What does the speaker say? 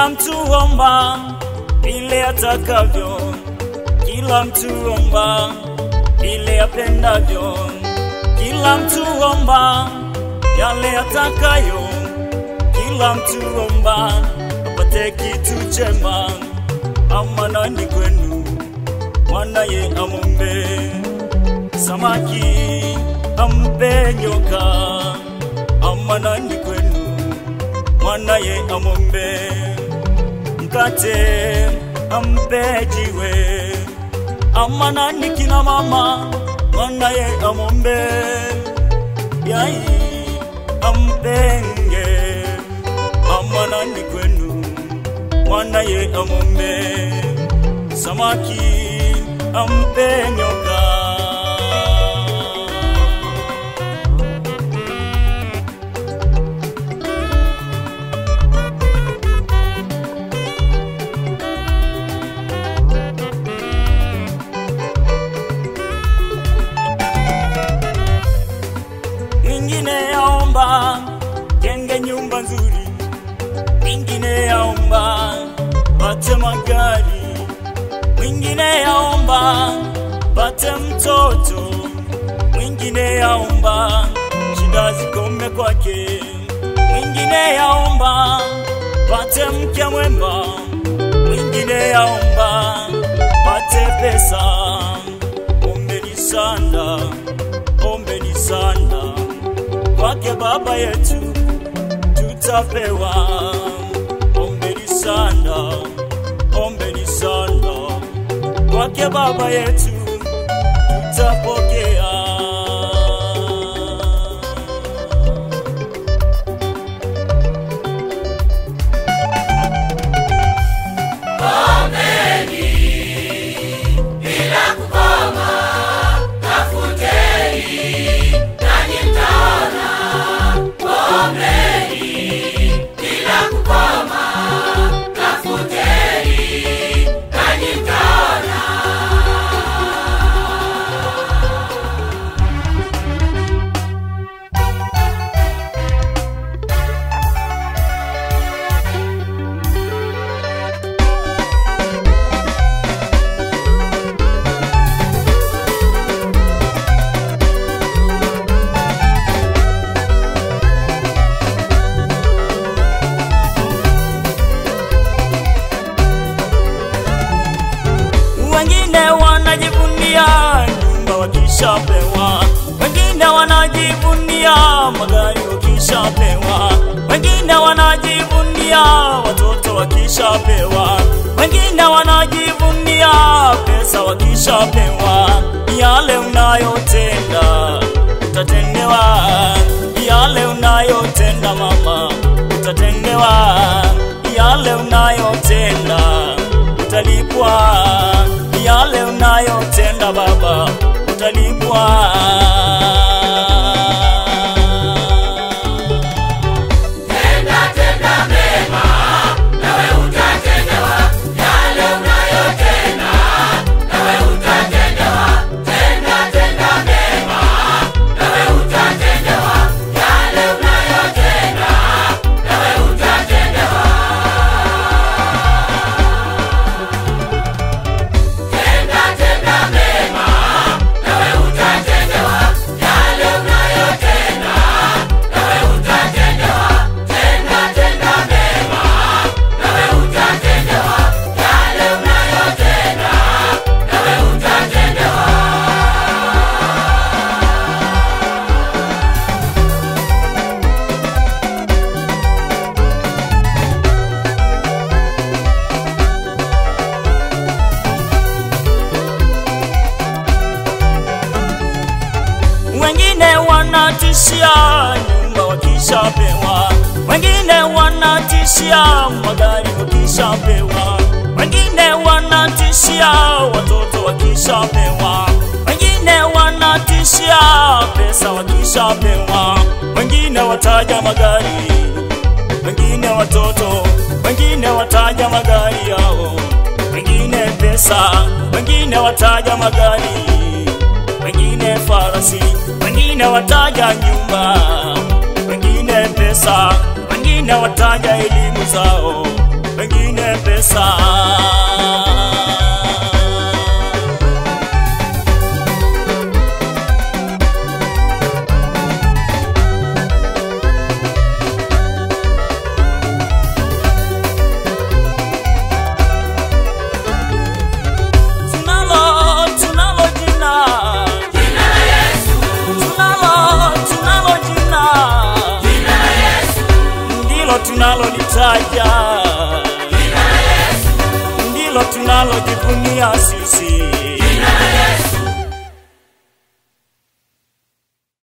Kila mtu omba vile atakavyo, kila mtu omba vile apendavyo, kila mtu omba yale atakayo, kila mtu omba apate kitu chema. Amanani kwenu mwanaye amombe samaki ampe nyoka. Amanani kwenu mwanaye amombe mkate ampe jiwe. Amanani kina mama mwanaye amombe yai ampenge. Amanani kwenu mwanaye amombe samaki ampe nyoka. Mwingine yaomba jenge nyumba nzuri, mwingine yaomba pate magari, mwingine yaomba pate mtoto, mwingine yaomba shida zikome kwake, mwingine yaomba pate mke mwema, mwingine yaomba pate pesa. Ombeni sana, ombeni sana kwake Baba yetu tutapewa. Ombeni sana, ombeni sana kwake Baba yetu tutapokea. Wengine wanajivunia nyumba wakishapewa, wengine wanajivunia magari wakishapewa, wengine wanajivunia watoto wakishapewa, wengine wanajivunia pesa wakishapewa. Yale unayotenda utatendewa, yale unayotenda mama utatendewa, yale unayotenda utalipwa, yale unayotenda baba utalipwa. Tenda tenda mema nawe utatendewa, yale unayotenda nawe utatendewa. Tenda tenda mema nawe utatendewa, yale unayotenda nawe utatendewa. Tenda tenda mema nawe utatendewa, yale unayotenda nawe utatendewa. Tenda tenda mema nawe utatendewa, yale unayotenda nawe utatendewa. Wengine wanatishia nyumba wakishapewa, wengine wanatishia magari wakishapewa, wengine wanatishia watoto wakishapewa, wengine wanatishia pesa wakishapewa, wengine wataja magari, wengine watoto, wengine wataja magari yao, wengine pesa, wengine wataja magari, wengine farasi, wengine wataja nyumba, wengine pesa, wengine wataja elimu zao, wengine pesa. Tunalolitaja ndilo tunalojivunia sisi.